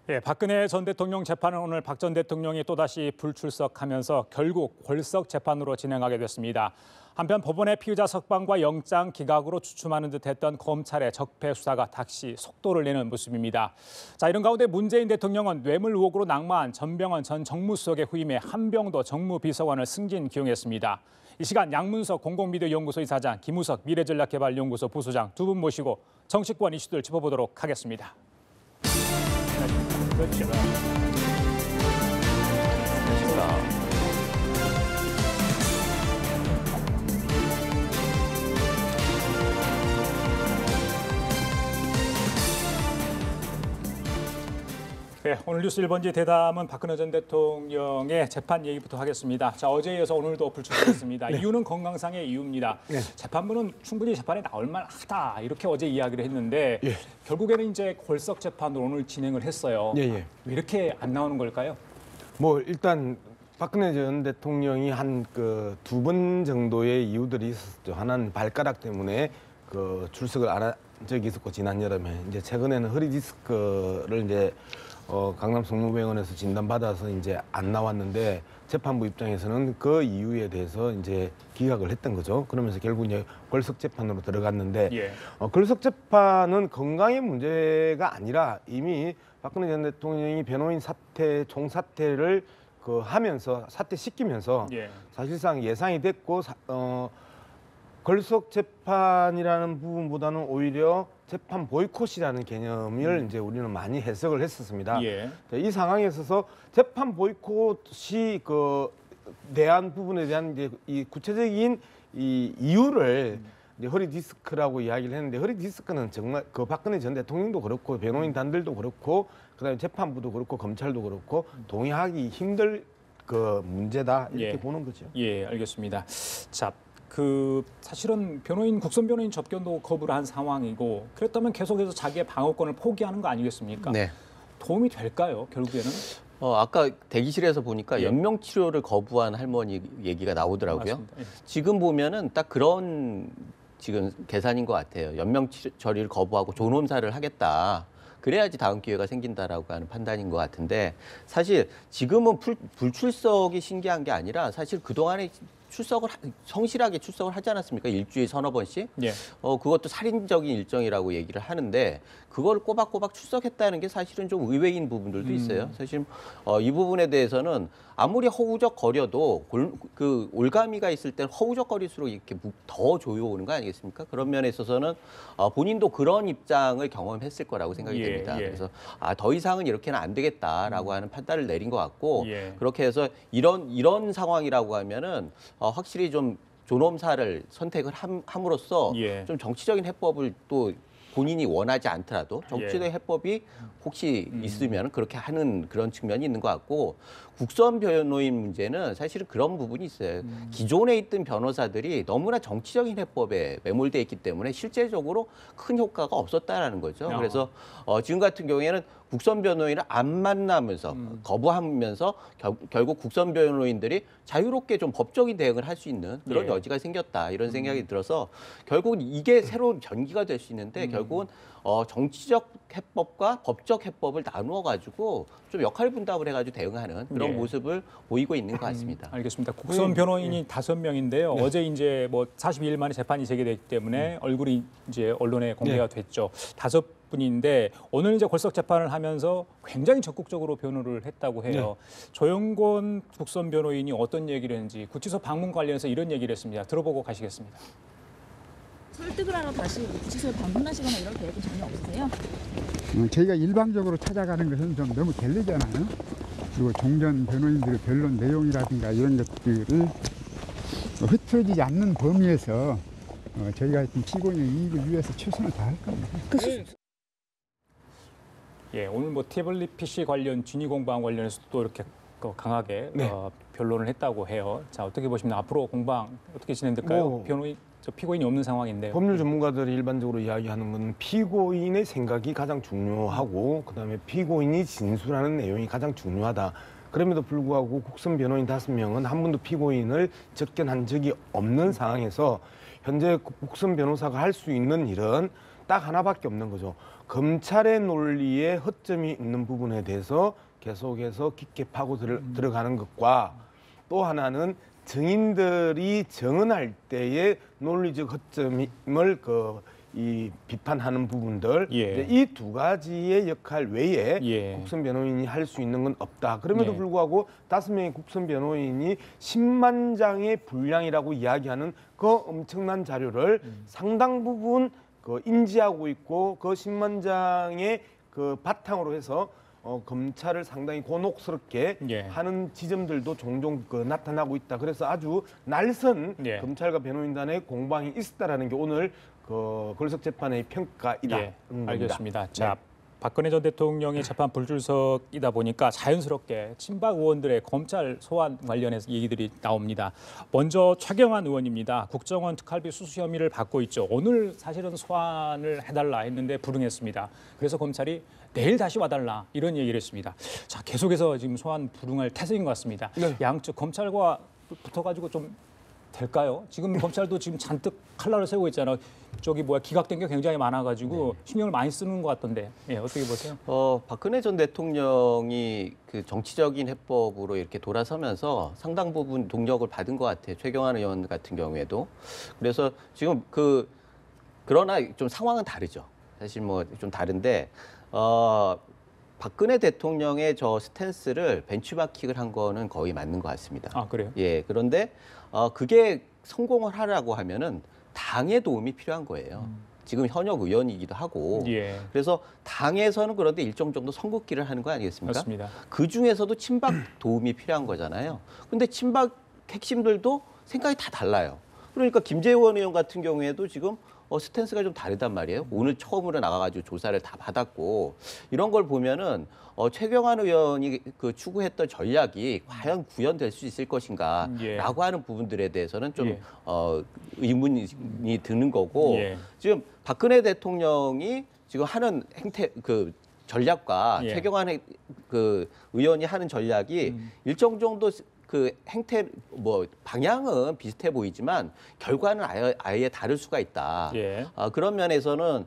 예, 박근혜 전 대통령 재판은 오늘 박 전 대통령이 또다시 불출석하면서 결국 골석 재판으로 진행하게 됐습니다. 한편 법원의 피의자 석방과 영장 기각으로 주춤하는 듯했던 검찰의 적폐 수사가 다시 속도를 내는 모습입니다. 자, 이런 가운데 문재인 대통령은 뇌물 의혹으로 낙마한 전병헌 전 정무수석의 후임에 한병도 정무비서관을 승진 기용했습니다. 이 시간 양문석 공공미디어연구소 이사장, 김우석 미래전략개발연구소 부소장 두 분 모시고 정치권 이슈들 짚어보도록 하겠습니다. 그렇죠. 네, 오늘 뉴스 1번지 대담은 박근혜 전 대통령의 재판 얘기부터 하겠습니다. 자, 어제에 이어서 오늘도 불출석했습니다. 네. 이유는 건강상의 이유입니다. 네. 재판부는 충분히 재판에 나올 만하다 이렇게 어제 이야기를 했는데 결국에는 이제 골석 재판으로 오늘 진행을 했어요. 왜 이렇게 안 나오는 걸까요? 뭐 일단 박근혜 전 대통령이 한 두 번 정도의 이유들이 있었죠. 하나는 발가락 때문에 출석을 안 한 적이 있었고 지난 여름에 이제 최근에는 허리 디스크를 이제 강남 성모병원에서 진단받아서 이제 안 나왔는데 재판부 입장에서는 그 이유에 대해서 이제 기각을 했던 거죠. 그러면서 결국 이제 골석 재판으로 들어갔는데 골석 재판은 건강의 문제가 아니라 이미 박근혜 전 대통령이 변호인 사퇴 총사퇴를 하면서 사퇴시키면서 사실상 예상이 됐고 골석 재판이라는 부분보다는 오히려 재판 보이콧이라는 개념을 이제 우리는 많이 해석을 했었습니다. 이 상황에 있어서 재판 보이콧이 대한 부분에 대한 이제 이 구체적인 이 이유를 이제 허리 디스크라고 이야기를 했는데 허리 디스크는 정말 박근혜 전 대통령도 그렇고 변호인단들도 그렇고 그다음에 재판부도 그렇고 검찰도 그렇고 동의하기 힘들 문제다 이렇게 보는 거죠. 예, 알겠습니다. 자. 사실은 국선 변호인 접견도 거부를 한 상황이고 그랬다면 계속해서 자기의 방어권을 포기하는 거 아니겠습니까? 네. 도움이 될까요, 결국에는? 아까 대기실에서 보니까 연명 치료를 거부한 할머니 얘기가 나오더라고요. 지금 보면은 딱 그런 지금 계산인 것 같아요. 연명 처리를 거부하고 존엄사를 하겠다. 그래야지 다음 기회가 생긴다라고 하는 판단인 것 같은데 사실 지금은 불출석이 신기한 게 아니라 사실 그동안에 성실하게 출석을 하지 않았습니까? 일주일에 서너 번씩. 그것도 살인적인 일정이라고 얘기를 하는데 그걸 꼬박꼬박 출석했다는 게 사실은 좀 의외인 부분들도 있어요. 사실 이 부분에 대해서는 아무리 허우적거려도 올가미가 있을 땐 허우적거릴수록 이렇게 더 조여오는 거 아니겠습니까? 그런 면에 있어서는 본인도 그런 입장을 경험했을 거라고 생각이 됩니다. 그래서 더 이상은 이렇게는 안 되겠다라고 하는 판단을 내린 것 같고 그렇게 해서 이런 상황이라고 하면은 확실히 좀 존엄사를 선택을 함으로써 좀 정치적인 해법을 또 본인이 원하지 않더라도 정치적 해법이 혹시 있으면 그렇게 하는 그런 측면이 있는 것 같고 국선 변호인 문제는 사실은 그런 부분이 있어요. 기존에 있던 변호사들이 너무나 정치적인 해법에 매몰돼 있기 때문에 실제적으로 큰 효과가 없었다라는 거죠. 그래서 지금 같은 경우에는 국선 변호인을 안 만나면서 거부하면서 결국 국선 변호인들이 자유롭게 좀 법적인 대응을 할 수 있는 그런 여지가 생겼다 이런 생각이 들어서 결국은 이게 새로운 전기가 될 수 있는데 결국은 정치적 해법과 법적 해법을 나누어 가지고 좀 역할 분담을 해가지고 대응하는 그런 모습을 보이고 있는 것 같습니다. 알겠습니다. 국선 변호인이 5명인데요. 어제 이제 42일 만에 재판이 재개됐기 때문에 얼굴이 이제 언론에 공개가 됐죠. 5분인데 오늘 이제 골석 재판을 하면서 굉장히 적극적으로 변호를 했다고 해요. 조영권 국선 변호인이 어떤 얘기를 했는지 구치소 방문 관련해서 이런 얘기를 했습니다. 들어보고 가시겠습니다. 설득을 하러 다시 구치소에 방문하시거나 이럴 계획은 전혀 없으세요? 저희가 일방적으로 찾아가는 것은 좀 너무 게으르잖아요. 그리고 종전 변호인들의 변론 내용이라든가 이런 것들을 흐트러지지 않는 범위에서 저희가 피고인의 이익을 위해서 최선을 다할 겁니다. 오늘 태블릿 PC 관련 진위 공방 관련해서 또 이렇게 강하게 변론을 했다고 해요. 자, 어떻게 보시면 앞으로 공방 어떻게 진행될까요? 피고인이 없는 상황인데요. 법률 전문가들이 일반적으로 이야기하는 건 피고인의 생각이 가장 중요하고 그다음에 피고인이 진술하는 내용이 가장 중요하다. 그럼에도 불구하고 국선 변호인 5명은 한 번도 피고인을 접견한 적이 없는 상황에서 현재 국선 변호사가 할 수 있는 일은 딱 하나밖에 없는 거죠. 검찰의 논리에 허점이 있는 부분에 대해서 계속해서 깊게 파고 들어가는 것과 또 하나는 증인들이 증언할 때의 논리적 허점을 비판하는 부분들 예. 이 두 가지의 역할 외에 예. 국선 변호인이 할 수 있는 건 없다. 그럼에도 예. 불구하고 5명의 국선 변호인이 10만 장의 분량이라고 이야기하는 그 엄청난 자료를 상당 부분 인지하고 있고 그 10만 장의 그 바탕으로 해서 검찰을 상당히 곤혹스럽게 예. 하는 지점들도 종종 나타나고 있다. 그래서 아주 날선 예. 검찰과 변호인단의 공방이 있었다라는 게 오늘 걸석 재판의 평가이다. 예, 겁니다. 알겠습니다. 네. 자, 박근혜 전 대통령의 재판 불출석이다 보니까 자연스럽게 친박 의원들의 검찰 소환 관련해서 얘기들이 나옵니다. 먼저 최경환 의원입니다. 국정원 특활비 수수 혐의를 받고 있죠. 오늘 사실은 소환을 해달라 했는데 불응했습니다. 그래서 검찰이 내일 다시 와달라 이런 얘기를 했습니다. 자, 계속해서 지금 소환 불응할 태세인 것 같습니다. 네. 양측 검찰과 붙어가지고 좀 될까요? 지금 검찰도 지금 잔뜩 칼날을 세우고 있잖아요. 기각된 게 굉장히 많아가지고 신경을 많이 쓰는 것 같던데, 예, 어떻게 보세요? 박근혜 전 대통령이 그 정치적인 해법으로 이렇게 돌아서면서 상당 부분 동력을 받은 것 같아요. 최경환 의원 같은 경우에도. 그래서 지금 그러나 좀 상황은 다르죠. 사실 뭐 좀 다른데, 박근혜 대통령의 저 스탠스를 벤치마킹을 한 거는 거의 맞는 것 같습니다. 아, 그래요? 예, 그런데 그게 성공을 하라고 하면은 당의 도움이 필요한 거예요. 지금 현역 의원이기도 하고. 예. 그래서 당에서는 그런데 일정 정도 선긋기를 하는 거 아니겠습니까? 맞습니다. 그 중에서도 친박 도움이 필요한 거잖아요. 근데 친박 핵심들도 생각이 다 달라요. 그러니까 김재원 의원 같은 경우에도 지금 스탠스가 좀 다르단 말이에요. 오늘 처음으로 나가가지고 조사를 다 받았고 이런 걸 보면은 최경환 의원이 추구했던 전략이 과연 구현될 수 있을 것인가라고 예. 하는 부분들에 대해서는 좀 예. 의문이 드는 거고 예. 지금 박근혜 대통령이 지금 하는 행태 전략과 예. 최경환 의원이 하는 전략이 일정 정도 방향은 비슷해 보이지만 결과는 아예 다를 수가 있다. 예. 그런 면에서는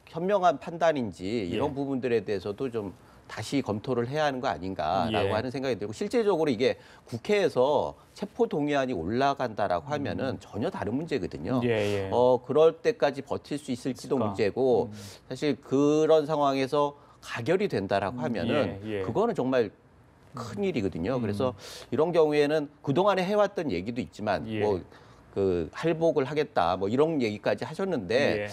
현명한 판단인지 이런 예. 부분들에 대해서도 좀 다시 검토를 해야 하는 거 아닌가라고 예. 하는 생각이 들고 실제적으로 이게 국회에서 체포 동의안이 올라간다라고 하면은 전혀 다른 문제거든요. 예, 예. 그럴 때까지 버틸 수 있을지도 있을까? 문제고 사실 그런 상황에서 가결이 된다라고 하면은 예, 예. 그거는 정말 큰 일이거든요. 그래서 이런 경우에는 그동안에 해왔던 얘기도 있지만 예. 할복을 하겠다 이런 얘기까지 하셨는데 예.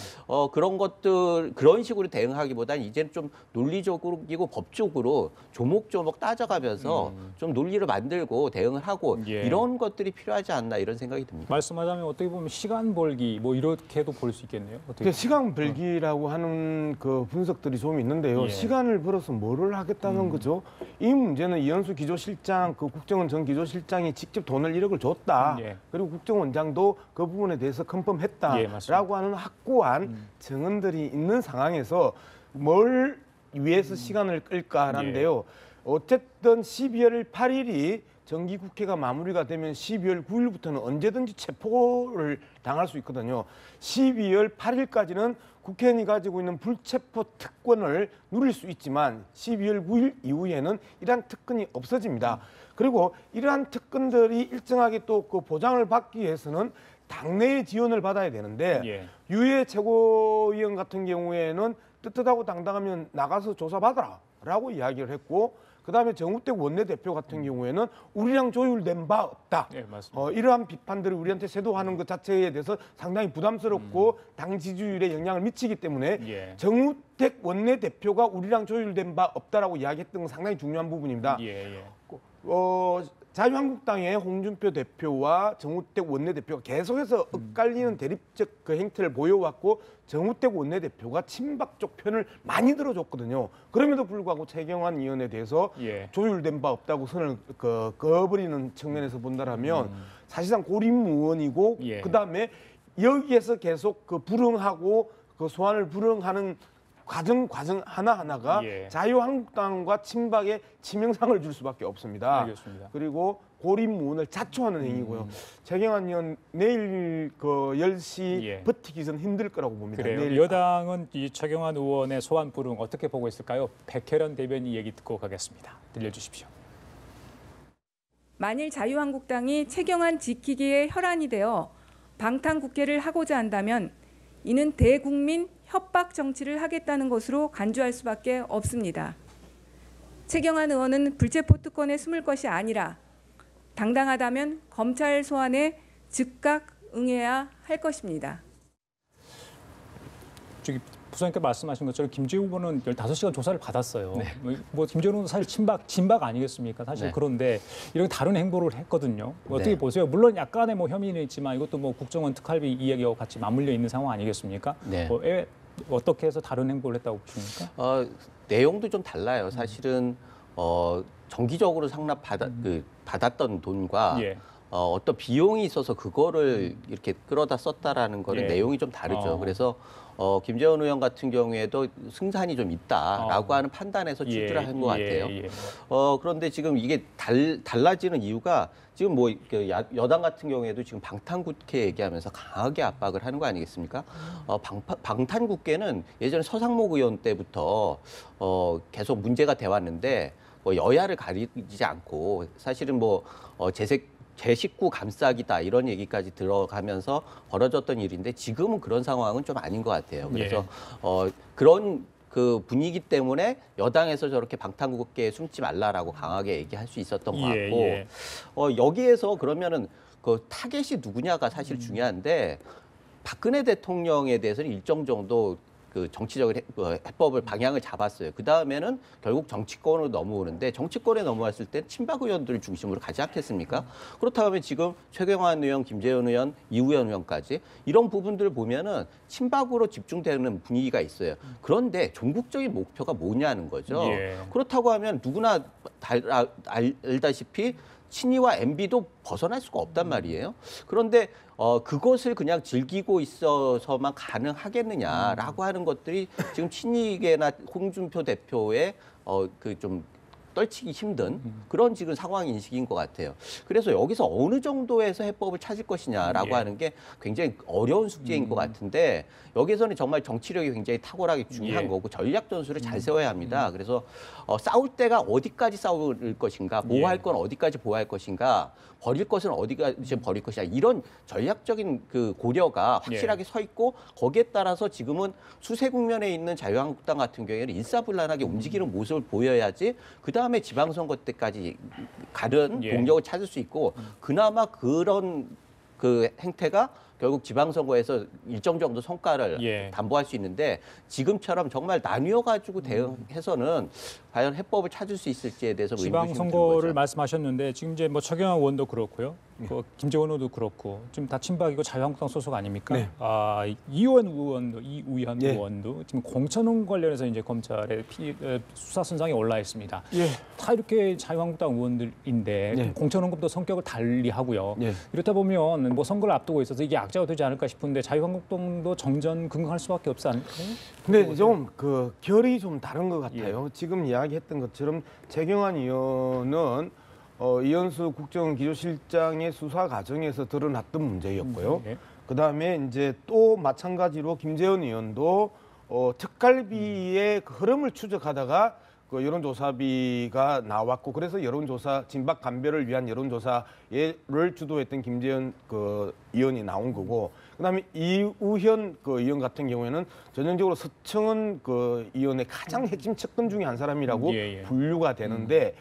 그런 식으로 대응하기보다는 이제는 좀 논리적이고 법적으로 조목조목 따져가면서 좀 논리를 만들고 대응을 하고 예. 이런 것들이 필요하지 않나 이런 생각이 듭니다. 말씀하자면 어떻게 보면 시간 벌기 이렇게도 볼 수 있겠네요. 어떻게 시간 벌기라고 하는 분석들이 좀 있는데요. 예. 시간을 벌어서 뭐를 하겠다는 거죠? 이 문제는 이현수 기조실장, 국정원 전 기조실장이 직접 돈을 1억을 줬다. 예. 그리고 국정원장도 그 부분에 대해서 예, 컨펌했다라고 맞습니다. 하는 확고한 증언들이 있는 상황에서 뭘 위해서 시간을 끌까라는데요. 어쨌든 12월 8일이 정기국회가 마무리가 되면 12월 9일부터는 언제든지 체포를 당할 수 있거든요. 12월 8일까지는 국회의원이 가지고 있는 불체포 특권을 누릴 수 있지만 12월 9일 이후에는 이러한 특권이 없어집니다. 그리고 이러한 특권들이 일정하게 또 보장을 받기 위해서는 당내의 지원을 받아야 되는데 예. 유해 최고위원 같은 경우에는 떳떳하고 당당하면 나가서 조사받아라라고 이야기를 했고 그다음에 정우택 원내대표 같은 경우에는 우리랑 조율된 바 없다. 예, 맞습니다. 이러한 비판들을 우리한테 세도하는 것 자체에 대해서 상당히 부담스럽고 당 지지율에 영향을 미치기 때문에 예. 정우택 원내대표가 우리랑 조율된 바 없다라고 이야기했던 건 상당히 중요한 부분입니다. 예, 예. 자유한국당의 홍준표 대표와 정우택 원내대표가 계속해서 엇갈리는 대립적 행태를 보여왔고 정우택 원내대표가 친박 쪽 편을 많이 들어줬거든요. 그럼에도 불구하고 최경환 의원에 대해서 예. 조율된 바 없다고 선을 그어버리는 측면에서 본다라면 사실상 고립무원이고 예. 그다음에 여기에서 계속 불응하고 소환을 불응하는 과정 하나하나가 예. 자유한국당과 친박에 치명상을 줄 수밖에 없습니다. 알겠습니다. 그리고 고립무원을 자초하는 행위고요. 최경환 의원 내일 그 10시 예. 버티기 전 힘들 거라고 봅니다. 그래요. 내일 여당은 이 최경환 의원의 소환 불응 어떻게 보고 있을까요? 백혜련 대변인 얘기 듣고 가겠습니다. 들려주십시오. 만일 자유한국당이 최경환 지키기에 혈안이 되어 방탄국회를 하고자 한다면 이는 대국민 협박 정치를 하겠다는 것으로 간주할 수밖에 없습니다. 최경환 의원은 불체포 특권에 숨을 것이 아니라 당당하다면 검찰 소환에 즉각 응해야 할 것입니다. 저기 부장님께 말씀하신 것처럼 김재우 후보는 15시간 조사를 받았어요. 네. 뭐 김재우 후보는 사실 진박 아니겠습니까? 사실 네. 그런데 이런 다른 행보를 했거든요. 어떻게 네. 보세요? 물론 약간의 뭐 혐의는 있지만 이것도 뭐 국정원 특활비 이야기와 같이 맞물려 있는 상황 아니겠습니까? 네. 어떻게 해서 다른 행보를 했다고 보십니까? 내용도 좀 달라요. 사실은 정기적으로 받았던 돈과 예. 어떤 비용이 있어서 그거를 이렇게 끌어다 썼다라는 거는 예. 내용이 좀 다르죠. 그래서 김재원 의원 같은 경우에도 승산이 좀 있다라고 하는 판단에서 취지를 한 것 같아요. 그런데 지금 이게 달라지는 이유가 지금 뭐 여당 같은 경우에도 지금 방탄국회 얘기하면서 강하게 압박을 하는 거 아니겠습니까? 방탄국회는 예전에 서상목 의원 때부터 계속 문제가 돼 왔는데 뭐 여야를 가리지 않고 사실은 뭐 제 식구 감싸기다 이런 얘기까지 들어가면서 벌어졌던 일인데 지금은 그런 상황은 좀 아닌 것 같아요. 그래서 그런 그 분위기 때문에 여당에서 저렇게 방탄국회에 숨지 말라라고 강하게 얘기할 수 있었던 것 같고 여기에서 그러면은 그 타겟이 누구냐가 사실 중요한데 박근혜 대통령에 대해서는 일정 정도 그 정치적 해법을 방향을 잡았어요. 그 다음에는 결국 정치권으로 넘어오는데 정치권에 넘어왔을 때 친박 의원들을 중심으로 가지 않겠습니까? 그렇다면 지금 최경환 의원, 김재현 의원, 이우현 의원까지 이런 부분들을 보면은 친박으로 집중되는 분위기가 있어요. 그런데 종국적인 목표가 뭐냐는 거죠. 그렇다고 하면 누구나 알다시피 친이와 MB도 벗어날 수가 없단 말이에요. 그런데 그것을 그냥 즐기고 있어서만 가능하겠느냐라고 하는 것들이 지금 친이계나 홍준표 대표의 그 좀 떨치기 힘든 그런 지금 상황 인식인 것 같아요. 그래서 여기서 어느 정도에서 해법을 찾을 것이냐라고 하는 게 굉장히 어려운 숙제인 것 같은데 여기서는 정말 정치력이 굉장히 탁월하게 중요한 거고 전략 전술을 잘 세워야 합니다. 그래서 싸울 때가 어디까지 싸울 것인가, 보호할 건 어디까지 보호할 것인가, 버릴 것은 어디까지 버릴 것이냐 이런 전략적인 그 고려가 확실하게 서 있고 거기에 따라서 지금은 수세 국면에 있는 자유한국당 같은 경우에는 일사불란하게 움직이는 모습을 보여야지 그 다음에 지방선거 때까지 가른 동력을 찾을 수 있고 그나마 그런 그 행태가 결국 지방선거에서 일정 정도 성과를 담보할 수 있는데 지금처럼 정말 나뉘어가지고 대응해서는 과연 해법을 찾을 수 있을지에 대해서 지방선거를 말씀하셨는데 지금 이제 뭐 최경환 의원도 그렇고요, 김재원 의원도 그렇고 지금 다 친박이고 자유한국당 소속 아닙니까? 네. 이우현 의원도 지금 공천원 관련해서 이제 검찰의 수사 선상에 올라 있습니다. 다 이렇게 자유한국당 의원들인데 공천원금도 성격을 달리하고요. 이렇다 보면 뭐 선거를 앞두고 있어서 이게 악재가 되지 않을까 싶은데 자유한국당도 정전 긍긍할 수밖에 없지 않을까요? 근데 좀 그 결이 좀 다른 것 같아요. 지금 이야기했던 것처럼 최경환 의원은 이현수 국정기조실장의 수사 과정에서 드러났던 문제였고요. 그다음에 이제 또 마찬가지로 김재현 의원도 특갈비의 그 흐름을 추적하다가 그 여론조사비가 나왔고 그래서 여론조사 진박 감별을 위한 여론조사를 주도했던 김재현 그 의원이 나온 거고 그다음에 이우현 그 의원 같은 경우에는 전형적으로 서청원 그 의원의 가장 핵심 측근 중에 한 사람이라고 분류가 되는데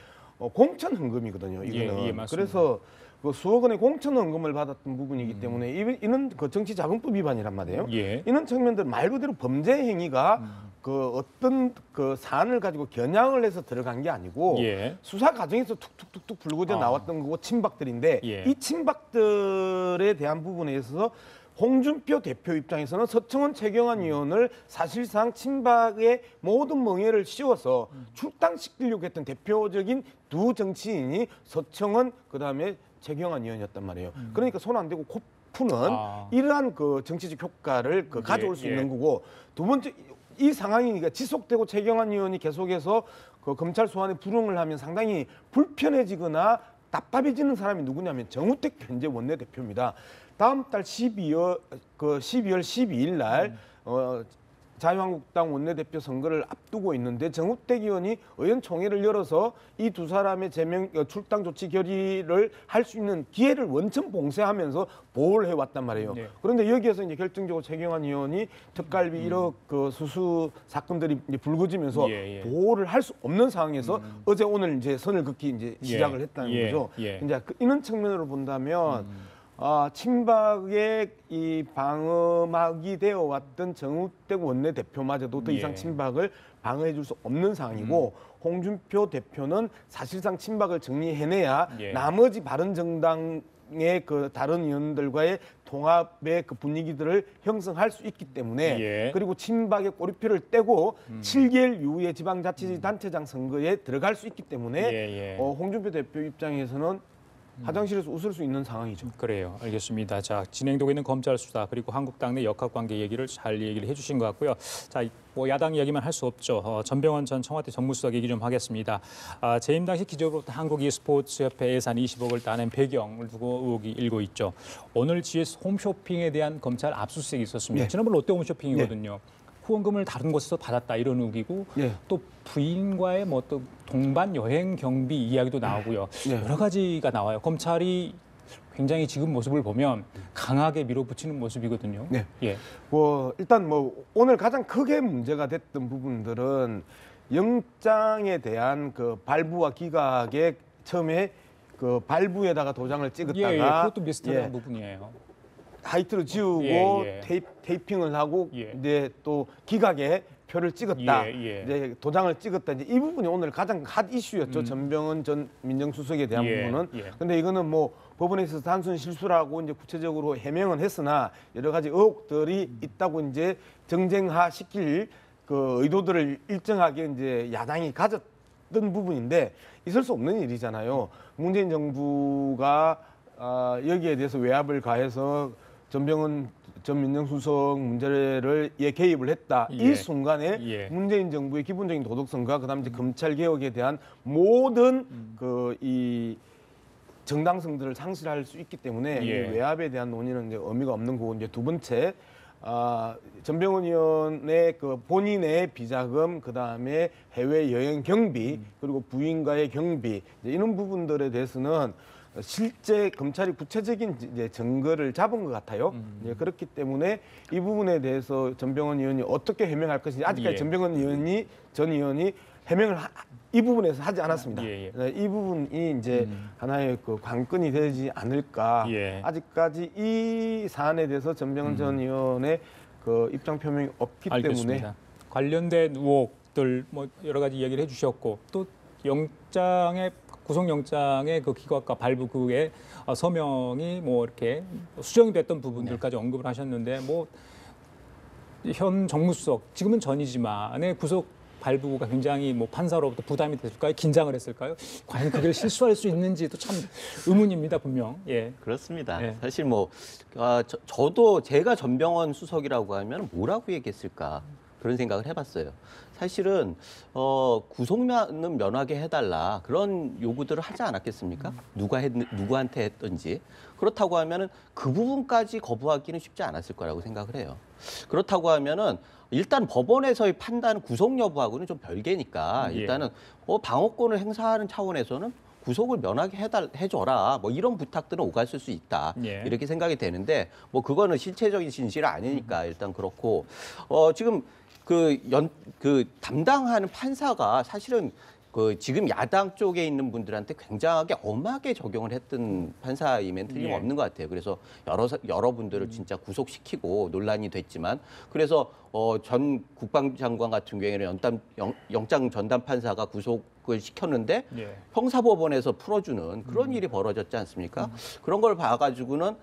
공천 헌금이거든요. 이거는 그래서 그 수억 원의 공천 헌금을 받았던 부분이기 때문에 이는 그 정치자금법 위반이란 말이에요. 이런 측면들 말 그대로 범죄 행위가 그 어떤 그 사안을 가지고 겨냥을 해서 들어간 게 아니고 수사 과정에서 툭툭툭툭 불거져 나왔던 거고 친박들인데 이 친박들에 대한 부분에 있어서 홍준표 대표 입장에서는 서청원 최경환 의원을 사실상 친박의 모든 멍에를 씌워서 출당시키려고 했던 대표적인 두 정치인이 서청원 그다음에 최경환 의원이었단 말이에요. 그러니까 손 안 대고 코 푸는 이러한 그 정치적 효과를 그 가져올 수 있는 거고 두 번째 이 상황이니까 지속되고 최경환 의원이 계속해서 그 검찰 소환에 불응을 하면 상당히 불편해지거나 답답해지는 사람이 누구냐면 정우택 현재 원내대표입니다. 다음 달 12월 12일 날 자유한국당 원내대표 선거를 앞두고 있는데 정우택 의원이 의원총회를 열어서 이 두 사람의 출당 조치 결의를 할 수 있는 기회를 원천 봉쇄하면서 보호를 해왔단 말이에요. 네. 그런데 여기에서 이제 결정적으로 최경환 의원이 특갈비 1억 그 수수 사건들이 이제 불거지면서 보호를 할 수 없는 상황에서 어제 오늘 이제 선을 긋기 이제 시작을 했다는 거죠. 이제 이런 측면으로 본다면. 친박의 이 방어막이 되어 왔던 정우택 원내대표마저도 더 이상 친박을 방어해 줄 수 없는 상황이고 홍준표 대표는 사실상 친박을 정리해내야 나머지 바른정당의 그 다른 의원들과의 통합의 그 분위기들을 형성할 수 있기 때문에 그리고 친박의 꼬리표를 떼고 7개월 이후에 지방자치단체장 선거에 들어갈 수 있기 때문에 홍준표 대표 입장에서는 화장실에서 웃을 수 있는 상황이죠. 그래요. 알겠습니다. 자, 진행되고 있는 검찰 수사 그리고 한국당 내 역학관계 얘기를 잘 얘기를 해주신 것 같고요. 자, 뭐 야당 이야기만 할 수 없죠. 전병헌 전 청와대 정무수석 얘기 좀 하겠습니다. 재임 당시 기존으로부터 한국 e스포츠협회 예산 20억을 따낸 배경을 두고 의혹이 일고 있죠. 오늘 GS 홈쇼핑에 대한 검찰 압수수색이 있었습니다. 지난번 롯데 홈쇼핑이거든요. 후원금을 다른 곳에서 받았다 이런 의혹이고 또 부인과의 뭐 또 동반 여행 경비 이야기도 나오고요. 여러 가지가 나와요. 검찰이 굉장히 지금 모습을 보면 강하게 밀어붙이는 모습이거든요. 일단 뭐 오늘 가장 크게 문제가 됐던 부분들은 영장에 대한 그 발부와 기각에 처음에 그 발부에다가 도장을 찍었다가 그것도 비슷한 부분이에요. 하이트를 지우고 테이핑을 하고 이제 또 기각에 표를 찍었다. 이제 도장을 찍었다. 이제 이 부분이 오늘 가장 핫 이슈였죠. 전병헌 전 민정수석에 대한 부분은. 근데 이거는 뭐 법원에서 단순 실수라고 이제 구체적으로 해명은 했으나 여러 가지 의혹들이 있다고 이제 정쟁화 시킬 그 의도들을 일정하게 이제 야당이 가졌던 부분인데 있을 수 없는 일이잖아요. 문재인 정부가 여기에 대해서 외압을 가해서 전병헌 전 민정수석 문제를 개입을 했다. 이 순간에 문재인 정부의 기본적인 도덕성과 그다음에 이제 검찰 개혁에 대한 모든 그 이 정당성들을 상실할 수 있기 때문에 이 외압에 대한 논의는 이제 의미가 없는 거고 이제 두 번째 전병헌 의원의 그 본인의 비자금 그다음에 해외 여행 경비 그리고 부인과의 경비 이런 부분들에 대해서는 실제 검찰이 구체적인 이제 증거를 잡은 것 같아요. 그렇기 때문에 이 부분에 대해서 전병헌 의원이 어떻게 해명할 것인지 아직까지 전병헌 의원이 전 의원이 해명을 이 부분에서 하지 않았습니다. 이 부분이 이제 하나의 그 관건이 되지 않을까. 아직까지 이 사안에 대해서 전병헌 전 의원의 그 입장 표명이 없기 때문에 관련된 의혹들 뭐 여러 가지 얘기를 해주셨고 또 영장의 구속영장의 그 기각과 발부 그의 서명이 뭐 이렇게 수정이 됐던 부분들까지 언급을 하셨는데 뭐 현 정무수석 지금은 전이지만의 구속 발부가 굉장히 뭐 판사로부터 부담이 됐을까요? 긴장을 했을까요? 과연 그걸 실수할 수 있는지도 참 의문입니다, 분명. 그렇습니다. 사실 뭐 저도 제가 전병헌 수석이라고 하면 뭐라고 얘기했을까 그런 생각을 해봤어요. 사실은 구속면은 면하게 해달라 그런 요구들을 하지 않았겠습니까? 누구한테 했던지. 그렇다고 하면은 그 부분까지 거부하기는 쉽지 않았을 거라고 생각을 해요. 그렇다고 하면은 일단 법원에서의 판단 구속 여부하고는 좀 별개니까 일단은 방어권을 행사하는 차원에서는 구속을 면하게 해줘라. 뭐 이런 부탁들은 오갔을 수 있다. 이렇게 생각이 되는데 뭐 그거는 실체적인 진실이 아니니까 일단 그렇고 지금 그 담당하는 판사가 사실은 그 지금 야당 쪽에 있는 분들한테 굉장하게 엄하게 적용을 했던 판사임엔 틀림없는 것 같아요. 그래서 여러 분들을 진짜 구속시키고 논란이 됐지만 그래서 전 국방장관 같은 경우에는 영장 전담 판사가 구속을 시켰는데 형사법원에서 풀어주는 그런 일이 벌어졌지 않습니까? 그런 걸 봐가지고는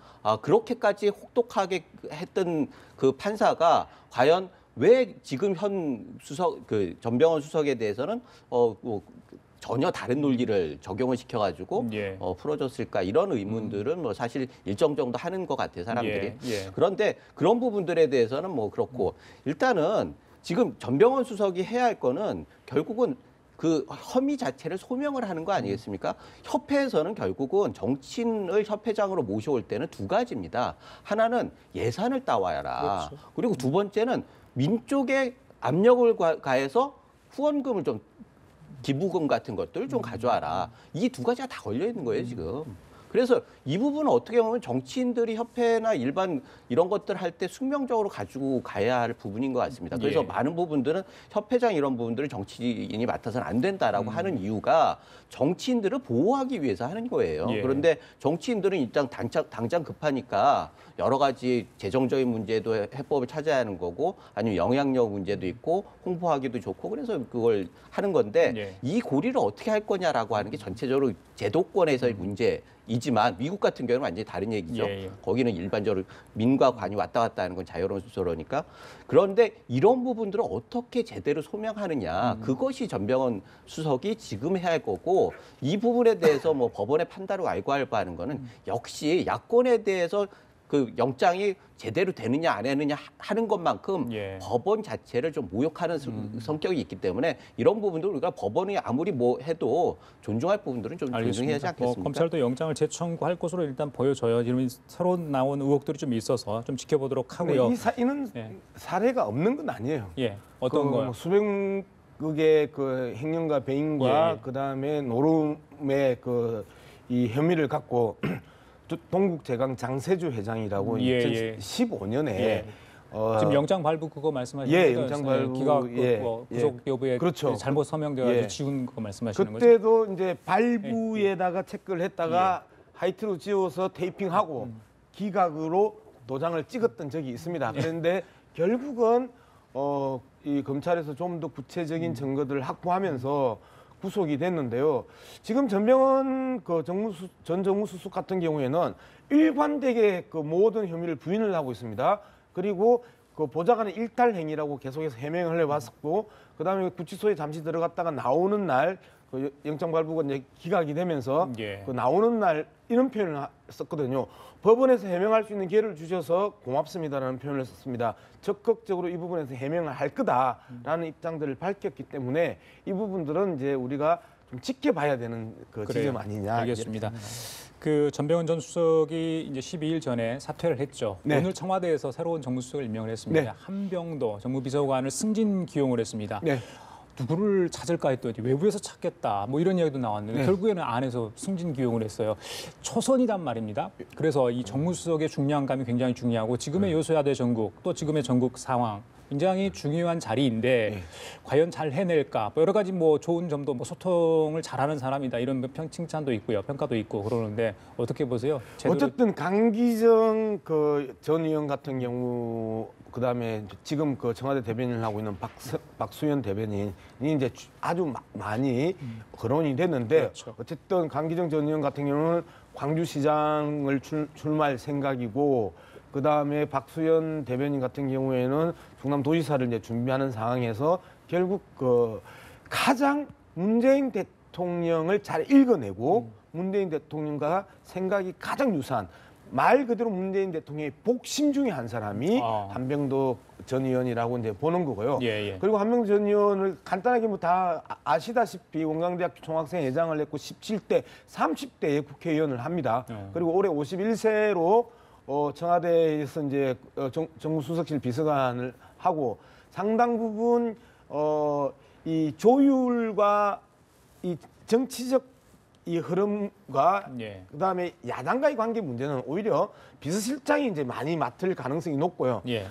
그렇게까지 혹독하게 했던 그 판사가 과연 왜 지금 현 수석 그 전병헌 수석에 대해서는 뭐 전혀 다른 논리를 적용을 시켜가지고 풀어줬을까 이런 의문들은 뭐 사실 일정 정도 하는 것 같아요 사람들이. 그런데 그런 부분들에 대해서는 뭐 그렇고 일단은 지금 전병헌 수석이 해야 할 거는 결국은 그 혐의 자체를 소명을 하는 거 아니겠습니까? 협회에서는 결국은 정치인을 협회장으로 모셔올 때는 두 가지입니다. 하나는 예산을 따와야라. 그렇죠. 그리고 두 번째는 민쪽에 압력을 가해서 후원금을 좀 기부금 같은 것들을 좀 가져와라. 이 두 가지가 다 걸려 있는 거예요, 지금. 그래서 이 부분은 어떻게 보면 정치인들이 협회나 일반 이런 것들 할 때 숙명적으로 가지고 가야 할 부분인 것 같습니다. 그래서 예. 많은 부분들은 협회장 이런 부분들을 정치인이 맡아서는 안 된다라고 하는 이유가 정치인들을 보호하기 위해서 하는 거예요. 예. 그런데 정치인들은 일단 당장 급하니까 여러 가지 재정적인 문제도 해법을 찾아야 하는 거고 아니면 영향력 문제도 있고 홍보하기도 좋고 그래서 그걸 하는 건데 예. 이 고리를 어떻게 할 거냐라고 하는 게 전체적으로 제도권에서의 문제이지만 미국 같은 경우는 완전히 다른 얘기죠. 예, 예. 거기는 일반적으로 민과 관이 왔다 갔다 하는 건 자유로운 수소로니까. 그런데 이런 부분들을 어떻게 제대로 소명하느냐. 그것이 전병헌 수석이 지금 해야 할 거고 이 부분에 대해서 뭐 법원의 판단을 왈가왈부하는 거는 역시 야권에 대해서 그 영장이 제대로 되느냐 안 되느냐 하는 것만큼 예. 법원 자체를 좀 모욕하는 성격이 있기 때문에 이런 부분도 우리가 법원이 아무리 뭐 해도 존중할 부분들은 좀 존중해야 하지 않겠습니까? 검찰도 영장을 재청구할 것으로 일단 보여져요. 지금 새로 나온 의혹들이 좀 있어서 좀 지켜보도록 하고요. 이는 예. 사례가 없는 건 아니에요. 예, 어떤 거요? 수백억의 그 횡령과 배임과 예. 그다음에 노름의 그 이 혐의를 갖고 동국제강 장세주 회장이라고 예, 예. 2015년에 예. 지금 영장 발부 그거 말씀하시는 예, 거죠? 영장 발부, 기각 예, 구속 여부에 그렇죠. 잘못 서명돼가지고 예. 지운 거 말씀하시는 거죠? 그때도 이제 발부에다가 체크를 했다가 하이트로 지워서 테이핑하고 기각으로 도장을 찍었던 적이 있습니다. 그런데 결국은 이 검찰에서 좀 더 구체적인 증거들을 확보하면서 구속이 됐는데요. 지금 전병헌 그 전 정무수석 같은 경우에는 일관되게 그 모든 혐의를 부인을 하고 있습니다. 그리고 그 보좌관의 일탈 행위라고 계속해서 해명을 해왔었고, 그다음에 구치소에 잠시 들어갔다가 나오는 날 그 영장 발부가 이제 기각이 되면서 예. 그 나오는 날 이런 표현을 썼거든요. 법원에서 해명할 수 있는 기회를 주셔서 고맙습니다라는 표현을 썼습니다. 적극적으로 이 부분에서 해명을 할 거다라는 입장들을 밝혔기 때문에 이 부분들은 이제 우리가 좀 지켜봐야 되는 그 그래요. 지점 아니냐. 알겠습니다. 그 전병헌 전 수석이 이제 12일 전에 사퇴를 했죠. 네. 오늘 청와대에서 새로운 정무수석을 임명을 했습니다. 네. 한병도 정무비서관을 승진 기용을 했습니다. 네. 누구를 찾을까 했더니 외부에서 찾겠다 뭐 이런 이야기도 나왔는데 네. 결국에는 안에서 승진 기용을 했어요. 초선이란 말입니다. 그래서 이 정무수석의 중량감이 굉장히 중요하고 지금의 여소야대 전국 또 지금의 전국 상황 굉장히 중요한 자리인데 네. 과연 잘 해낼까? 뭐 여러 가지 뭐 좋은 점도 뭐 소통을 잘하는 사람이다 이런 칭찬도 있고요, 평가도 있고 그러는데 어떻게 보세요? 제대로... 어쨌든 강기정 그 전 의원 같은 경우 그다음에 지금 그 청와대 대변인을 하고 있는 박수현 대변인이 이제 아주 많이 거론이 됐는데 그렇죠. 어쨌든 강기정 전 의원 같은 경우는 광주시장을 출마할 생각이고 그다음에 박수현 대변인 같은 경우에는 충남도지사를 이제 준비하는 상황에서 결국 그 가장 문재인 대통령을 잘 읽어내고 문재인 대통령과 생각이 가장 유사한 말 그대로 문재인 대통령의 복심 중에 한 사람이 한병도 전 의원이라고 이제 보는 거고요. 예, 예. 그리고 한병도 전 의원을 간단하게 뭐 다 아시다시피 원광대학교 총학생 회장을 했고 17대, 30대의 국회의원을 합니다. 그리고 올해 51세로 청와대에서 이제 정무수석실 비서관을 하고 상당 부분 이 조율과 이 정치적 이 흐름과 예. 그다음에 야당과의 관계 문제는 오히려 비서실장이 이제 많이 맡을 가능성이 높고요. 예.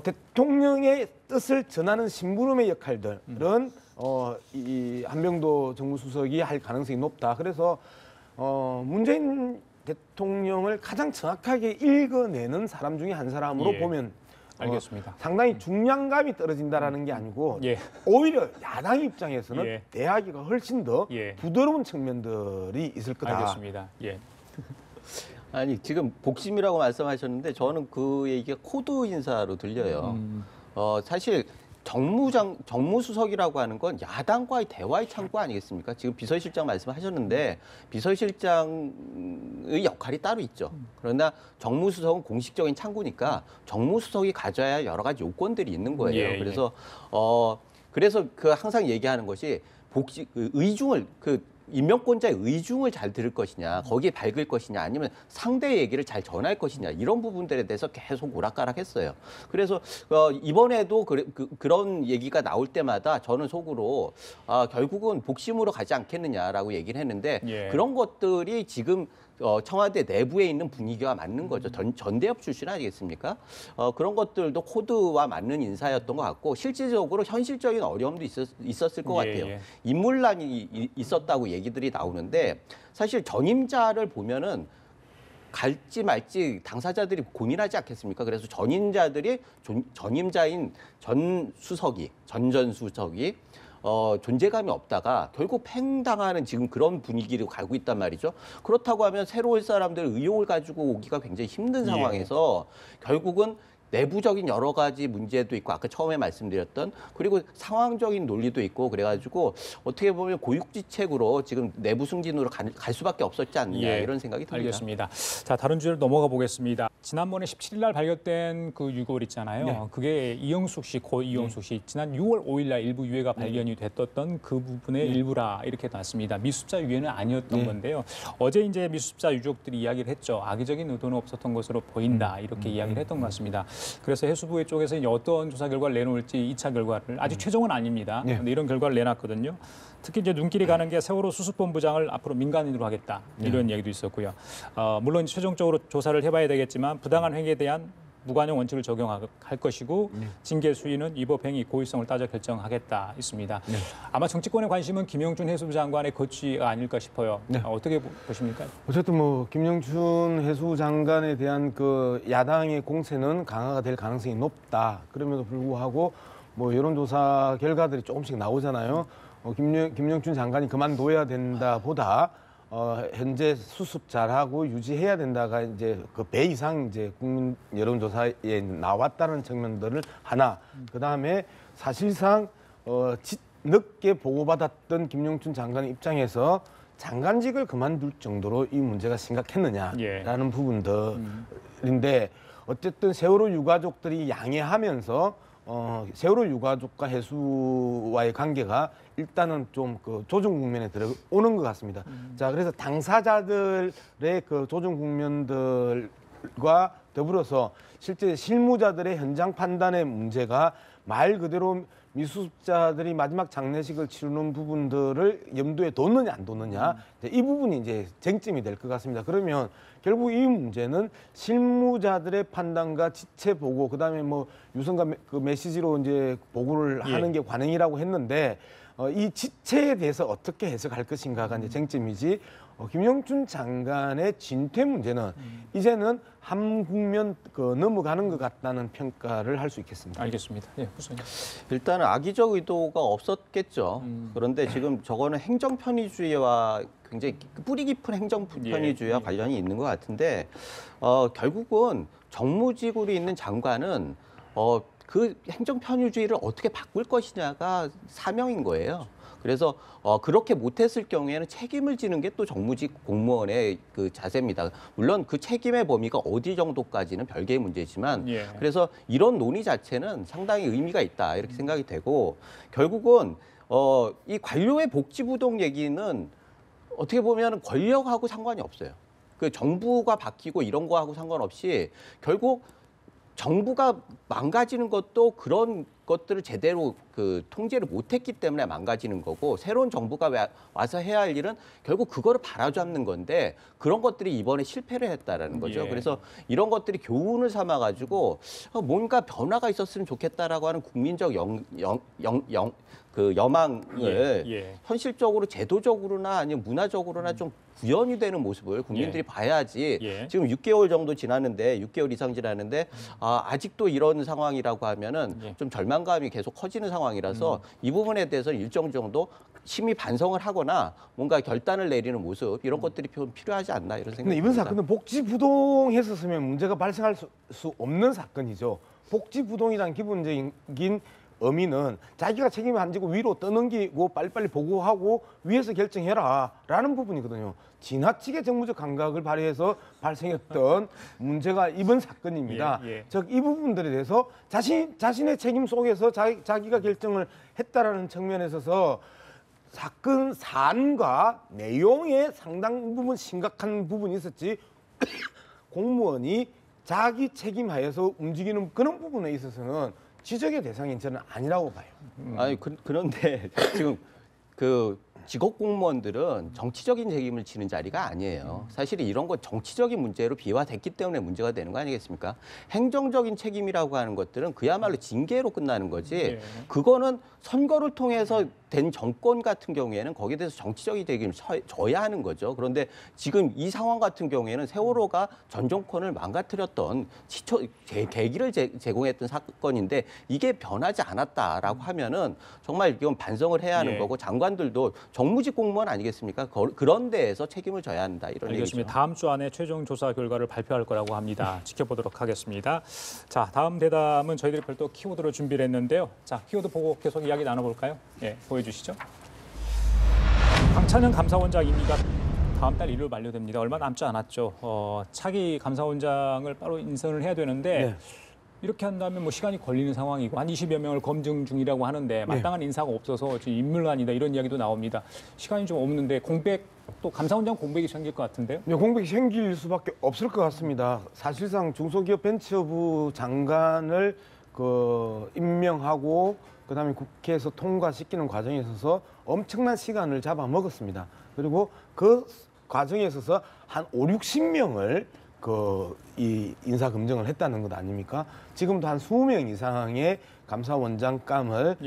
대통령의 뜻을 전하는 심부름의 역할들은 이 한병도 정무수석이 할 가능성이 높다. 그래서 문재인 대통령을 가장 정확하게 읽어내는 사람 중에 한 사람으로 예. 보면 알겠습니다. 상당히 중량감이 떨어진다라는 게 아니고 예. 오히려 야당 입장에서는 예. 대하기가 훨씬 더 예. 부드러운 측면들이 있을 거다. 알겠습니다. 예. 아니 지금 복심이라고 말씀하셨는데 저는 그 얘기가 코드 인사로 들려요. 사실 정무수석이라고 하는 건 야당과의 대화의 창구 아니겠습니까? 지금 비서실장 말씀하셨는데 비서실장의 역할이 따로 있죠. 그러나 정무수석은 공식적인 창구니까 정무수석이 가져야 여러 가지 요건들이 있는 거예요. 예, 예. 그래서 그 항상 얘기하는 것이 의중을 임명권자의 의중을 잘 들을 것이냐, 거기에 밝을 것이냐, 아니면 상대의 얘기를 잘 전할 것이냐, 이런 부분들에 대해서 계속 오락가락했어요. 그래서 이번에도 그런 얘기가 나올 때마다 저는 속으로 결국은 복심으로 가지 않겠느냐라고 얘기를 했는데 예. 그런 것들이 지금 청와대 내부에 있는 분위기와 맞는 거죠. 전대협 출신 아니겠습니까? 그런 것들도 코드와 맞는 인사였던 것 같고 실질적으로 현실적인 어려움도 있었을 것 예, 같아요. 예. 인물난이 있었다고 얘기들이 나오는데 사실 전임자를 보면은 갈지 말지 당사자들이 고민하지 않겠습니까? 그래서 전임자인 전 수석이 존재감이 없다가 결국 팽당하는 지금 그런 분위기로 가고 있단 말이죠. 그렇다고 하면 새로 올 사람들 의혹을 가지고 오기가 굉장히 힘든 상황에서 결국은 내부적인 여러 가지 문제도 있고 아까 처음에 말씀드렸던 그리고 상황적인 논리도 있고 그래가지고 어떻게 보면 고육지책으로 지금 내부 승진으로 갈 수밖에 없었지 않느냐 예, 이런 생각이 듭니다. 알겠습니다. 자, 다른 주제로 넘어가 보겠습니다. 지난번에 17일 날 발견된 그 유골 있잖아요. 네. 그게 이영숙 씨, 고 이영숙 씨 지난 6월 5일 날 일부 유해가 발견이 됐던 그 부분의 일부라 이렇게 났습니다. 미수습자 유해는 아니었던 건데요. 어제 이제 미수습자 유족들이 이야기를 했죠. 악의적인 의도는 없었던 것으로 보인다 이렇게 이야기를 했던 것 같습니다. 그래서 해수부 쪽에서 이제 어떤 조사 결과를 내놓을지 2차 결과를 아직 최종은 아닙니다. 네. 근데 이런 결과를 내놨거든요. 특히 이제 눈길이 가는 게 세월호 수습본부장을 앞으로 민간인으로 하겠다 이런 얘기도 있었고요. 물론 최종적으로 조사를 해봐야 되겠지만 부당한 행위에 대한 무관용 원칙을 적용할 것이고 징계 수위는 위법 행위 고의성을 따져 결정하겠다 있습니다. 아마 정치권의 관심은 김영춘 해수부 장관의 거취가 아닐까 싶어요. 네. 어떻게 보십니까? 어쨌든 뭐 김영춘 해수부 장관에 대한 그 야당의 공세는 강화가 될 가능성이 높다. 그럼에도 불구하고 뭐 여론조사 결과들이 조금씩 나오잖아요. 김영춘 장관이 그만둬야 된다 보다 현재 수습 잘하고 유지해야 된다가 이제 그 배 이상 이제 국민 여론조사에 나왔다는 측면들을 하나, 그 다음에 사실상 늦게 보고받았던 김영춘 장관 입장에서 장관직을 그만둘 정도로 이 문제가 심각했느냐라는 부분들인데 어쨌든 세월호 유가족들이 양해하면서 세월호 유가족과 해수와의 관계가 일단은 좀 그 조정 국면에 들어오는 것 같습니다. 자, 그래서 당사자들의 그 조정 국면들과 더불어서 실제 실무자들의 현장 판단의 문제가 말 그대로 미수습자들이 마지막 장례식을 치르는 부분들을 염두에 뒀느냐 안 뒀느냐 이 부분이 이제 쟁점이 될 것 같습니다. 그러면 결국 이 문제는 실무자들의 판단과 지체 보고 그다음에 뭐 유선과 그 메시지로 이제 보고를 하는 게 관행이라고 했는데 이 지체에 대해서 어떻게 해석할 것인가가 이제 쟁점이지. 김영춘 장관의 진퇴 문제는 이제는 한 국면 넘어가는 것 같다는 평가를 할 수 있겠습니다. 알겠습니다. 예, 후순위. 일단은 악의적 의도가 없었겠죠. 그런데 지금 저거는 행정 편의주의와 굉장히 뿌리 깊은 행정 편의주의와 관련이 있는 것 같은데 결국은 정무직으로 있는 장관은 그 행정 편의주의를 어떻게 바꿀 것이냐가 사명인 거예요. 그래서 그렇게 못했을 경우에는 책임을 지는 게 또 정무직 공무원의 그 자세입니다. 물론 그 책임의 범위가 어디 정도까지는 별개의 문제지만 그래서 이런 논의 자체는 상당히 의미가 있다 이렇게 생각이 되고 결국은 이 관료의 복지부동 얘기는 어떻게 보면 권력하고 상관이 없어요. 그 정부가 바뀌고 이런 거하고 상관없이 결국 정부가 망가지는 것도 그런 것들을 제대로 그 통제를 못했기 때문에 망가지는 거고 새로운 정부가 와서 해야 할 일은 결국 그거를 바라잡는 건데 그런 것들이 이번에 실패를 했다라는 거죠. 그래서 이런 것들이 교훈을 삼아가지고 뭔가 변화가 있었으면 좋겠다라고 하는 국민적 여망을 현실적으로 제도적으로나 아니면 문화적으로나 좀 구현이 되는 모습을 국민들이 봐야지 지금 6개월 정도 지났는데 6개월 이상 지났는데 아직도 이런 상황이라고 하면은 좀 절망감이 계속 커지는 상황이라서 이 부분에 대해서 일정 정도 심히 반성을 하거나 뭔가 결단을 내리는 모습 이런 것들이 좀 필요하지 않나 이런 생각이 근데 이번 듭니다. 사건은 복지부동했었으면 문제가 발생할 수 없는 사건이죠. 복지부동이란 기본적인 의미는 자기가 책임을 안 지고 위로 떠넘기고 빨리빨리 보고하고 위에서 결정해라라는 부분이거든요. 지나치게 정무적 감각을 발휘해서 발생했던 문제가 이번 사건입니다. 즉 이 부분들에 대해서 자신의 책임 속에서 자기가 결정을 했다라는 측면에 있어서 사건 사안과 내용에 상당 부분 심각한 부분이 있었지 공무원이 자기 책임하에서 움직이는 그런 부분에 있어서는 지적의 대상인 저는 아니라고 봐요. 아니 그런데 지금 그 직업 공무원들은 정치적인 책임을 지는 자리가 아니에요. 사실 이런 건 정치적인 문제로 비화됐기 때문에 문제가 되는 거 아니겠습니까? 행정적인 책임이라고 하는 것들은 그야말로 징계로 끝나는 거지. 그거는 선거를 통해서 된 정권 같은 경우에는 거기에 대해서 정치적인 책임을 져야 하는 거죠. 그런데 지금 이 상황 같은 경우에는 세월호가 전 정권을 망가뜨렸던 계기를 제공했던 사건인데 이게 변하지 않았다라고 하면은 정말 이건 반성을 해야 하는 거고 장관들도 정무직 공무원 아니겠습니까? 그런 데에서 책임을 져야 한다 이런 알겠습니다. 얘기죠. 다음 주 안에 최종 조사 결과를 발표할 거라고 합니다. 지켜보도록 하겠습니다. 자, 다음 대담은 저희들이 별도 키워드로 준비를 했는데요. 자, 키워드 보고 계속 이야기 나눠볼까요? 예, 보여주시죠. 강찬영 감사원장 임기가 다음 달 1일 만료됩니다. 얼마 남지 않았죠. 차기 감사원장을 따로 인선을 해야 되는데 이렇게 한다면 뭐 시간이 걸리는 상황이고 한 20여 명을 검증 중이라고 하는데 마땅한 인사가 없어서 지금 인물난이다 이런 이야기도 나옵니다. 시간이 좀 없는데 공백 또 감사원장 공백이 생길 것 같은데요? 네, 공백이 생길 수밖에 없을 것 같습니다. 사실상 중소기업 벤처부 장관을 임명하고 그다음에 국회에서 통과시키는 과정에 있어서 엄청난 시간을 잡아먹었습니다. 그리고 그 과정에 있어서 한 5, 60명을 이 인사 검증을 했다는 것 아닙니까? 지금도 한 20명 이상의 감사원장감을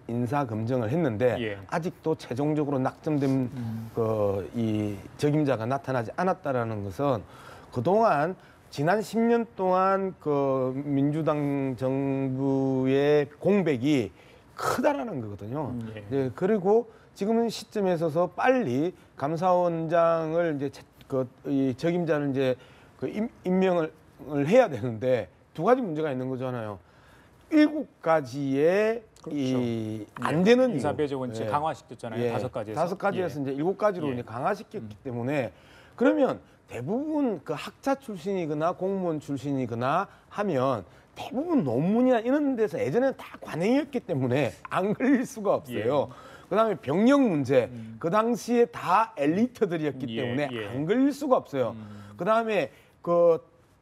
인사 검증을 했는데 아직도 최종적으로 낙점된 이 적임자가 나타나지 않았다라는 것은 그동안 지난 10년 동안 민주당 정부의 공백이 크다라는 거거든요. 네, 그리고 지금 시점에 있어서 빨리 감사원장을 이제 이 적임자를 이제 임명을 해야 되는데 두 가지 문제가 있는 거잖아요. 7가지의 안 되는 인사 배제 원칙 강화시켰잖아요. 5가지에서. 5가지에서 이제 7가지로 이제 강화시켰기 때문에 그러면 대부분 학자 출신이거나 공무원 출신이거나 하면 대부분 논문이나 이런 데서 예전에는 다 관행이었기 때문에 안 걸릴 수가 없어요. 그다음에 병력 문제, 그 당시에 다 엘리트들이었기 때문에 안 걸릴 수가 없어요. 그다음에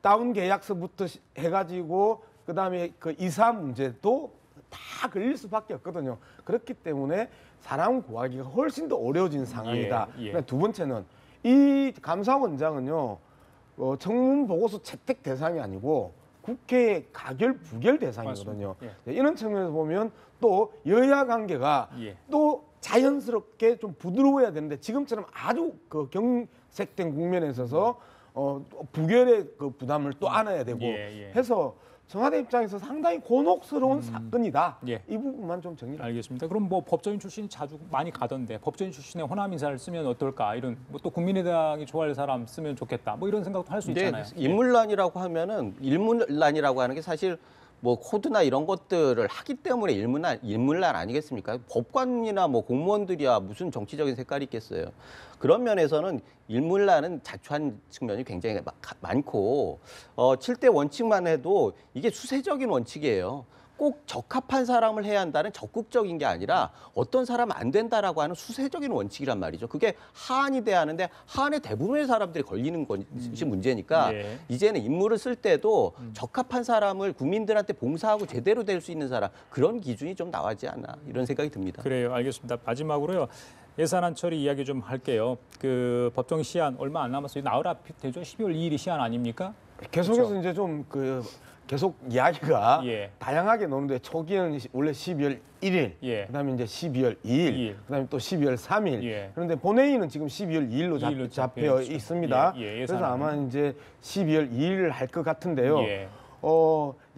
다운 계약서부터 해가지고 그다음에 이사 문제도 다 걸릴 수밖에 없거든요. 그렇기 때문에 사람 구하기가 훨씬 더 어려워진 상황이다. 두 번째는 이 감사원장은요 청문 보고서 채택 대상이 아니고 국회 가결 부결 대상이거든요. 이런 측면에서 보면 또 여야 관계가 또 자연스럽게 좀 부드러워야 되는데 지금처럼 아주 경색된 국면에 있어서 부결의 부담을 또 안아야 되고 해서 청와대 입장에서 상당히 곤혹스러운 사건이다. 이 부분만 좀 정리. 알겠습니다. 그럼 뭐 법조인 출신이 자주 많이 가던데 법조인 출신의 호남 인사를 쓰면 어떨까 이런 또 국민의당이 좋아할 사람 쓰면 좋겠다. 뭐 이런 생각도 할 수 있잖아요. 인물난이라고 하면은 일문난이라고 하는 게 사실 뭐 코드나 이런 것들을 하기 때문에 인물난 아니겠습니까? 법관이나 뭐 공무원들이야 무슨 정치적인 색깔이 있겠어요. 그런 면에서는 인물난은 자초한 측면이 굉장히 많고 7대 원칙만 해도 이게 수세적인 원칙이에요. 꼭 적합한 사람을 해야 한다는 적극적인 게 아니라 어떤 사람은 안 된다라고 하는 수세적인 원칙이란 말이죠. 그게 하한이 돼야 하는데 하한의 대부분의 사람들이 걸리는 것이 문제니까 이제는 인물을 쓸 때도 적합한 사람을 국민들한테 봉사하고 제대로 될 수 있는 사람 그런 기준이 좀 나와지 않나 이런 생각이 듭니다. 그래요. 알겠습니다. 마지막으로요. 예산안 처리 이야기 좀 할게요. 법정 시한 얼마 안 남았어요. 나흘 앞이 되죠. 12월 2일이 시한 아닙니까? 계속해서 그렇죠? 이제 좀 계속 이야기가 다양하게 나오는데 초기에는 원래 12월 1일, 그다음에 이제 12월 2일, 그다음에 또 12월 3일. 그런데 본회의는 지금 12월 2일로 잡혀 있습니다. 그래서 아마 이제 12월 2일을 할 것 같은데요.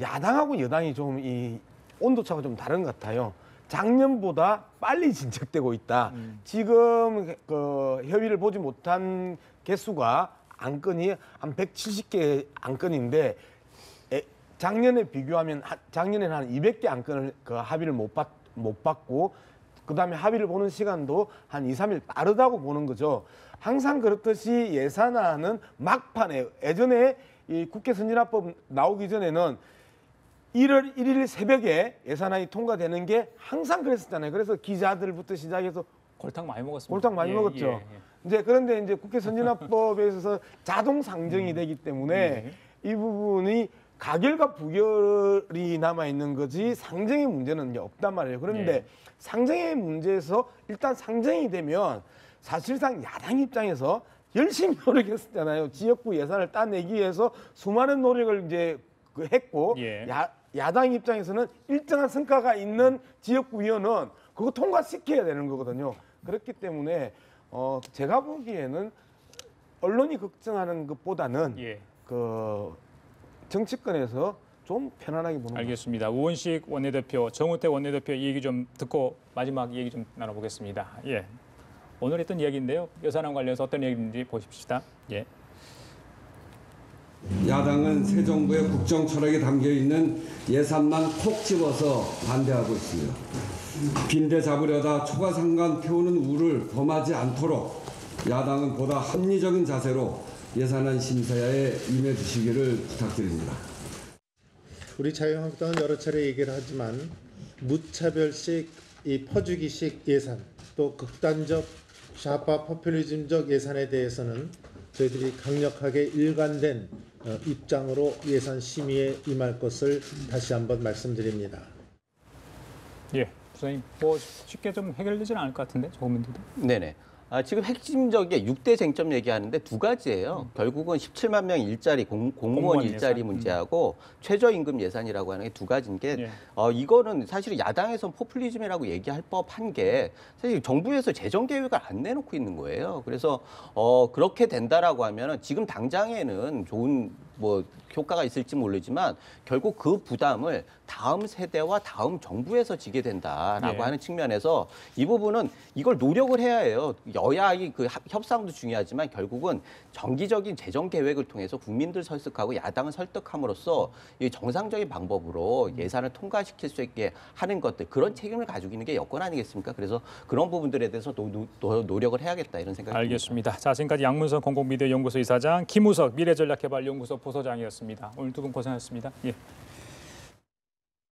야당하고 여당이 좀 이 온도차가 좀 다른 것 같아요. 작년보다 빨리 진척되고 있다. 지금 협의를 보지 못한 개수가 안건이 한 170개 안건인데 작년에 비교하면 작년에는 한 200개 안건을 합의를 못 받고 그다음에 합의를 보는 시간도 한 2, 3일 빠르다고 보는 거죠. 항상 그렇듯이 예산안은 막판에 예전에 이 국회 선진화법 나오기 전에는 1월 1일 새벽에 예산안이 통과되는 게 항상 그랬었잖아요. 그래서 기자들부터 시작해서 골탕 많이 먹었습니다. 골탕 많이 먹었죠. 이제 그런데 이제 국회 선진화법에 있어서 자동 상정이 되기 때문에 이 부분이 가결과 부결이 남아 있는 거지 상정의 문제는 이제 없단 말이에요. 그런데 상정의 문제에서 일단 상정이 되면 사실상 야당 입장에서 열심히 노력했었잖아요. 지역구 예산을 따내기 위해서 수많은 노력을 이제 했고 야당 입장에서는 일정한 성과가 있는 지역구 위원은 그거 통과시켜야 되는 거거든요. 그렇기 때문에 제가 보기에는 언론이 걱정하는 것보다는 그 정치권에서 좀 편안하게 보는 알겠습니다. 우원식 원내대표, 정우택 원내대표 얘기 좀 듣고 마지막 얘기 좀 나눠보겠습니다. 오늘 했던 얘기인데요. 예산안 관련해서 어떤 얘기인지 보십시다. 야당은 새 정부의 국정 철학이 담겨 있는 예산만 콕 집어서 반대하고 있습니다. 빈대 잡으려다 초과상관 태우는 우를 범하지 않도록 야당은 보다 합리적인 자세로 예산안 심사에 임해 주시기를 부탁드립니다. 우리 자유한국당은 여러 차례 얘기를 하지만 무차별식 이 퍼주기식 예산 또 극단적 좌파 포퓰리즘적 예산에 대해서는 저희들이 강력하게 일관된 입장으로 예산 심의에 임할 것을 다시 한번 말씀드립니다. 부장님, 뭐 쉽게 좀 해결되지는 않을 것 같은데 조금인데도. 네네. 지금 핵심적인 6대 쟁점 얘기하는데 두 가지예요. 결국은 17만 명 일자리 공무원 일자리 문제하고 최저임금 예산이라고 하는 게 두 가지인 게 이거는 사실 야당에선 포퓰리즘이라고 얘기할 법한 게 사실 정부에서 재정 계획을 안 내놓고 있는 거예요. 그래서 그렇게 된다라고 하면은 지금 당장에는 좋은 뭐 효과가 있을지 모르지만 결국 그 부담을 다음 세대와 다음 정부에서 지게 된다라고 하는 측면에서 이 부분은 이걸 노력을 해야 해요. 여야의 그 협상도 중요하지만 결국은 정기적인 재정 계획을 통해서 국민들 설득하고 야당을 설득함으로써 이 정상적인 방법으로 예산을 통과시킬 수 있게 하는 것들 그런 책임을 가지고 있는 게 여권 아니겠습니까? 그래서 그런 부분들에 대해서 노력을 해야겠다 이런 생각이 알겠습니다. 자, 지금까지 양문선 공공미디어 연구소 이사장, 김우석 미래전략개발연구소 부소장이었습니다. 오늘 두 분 고생하셨습니다.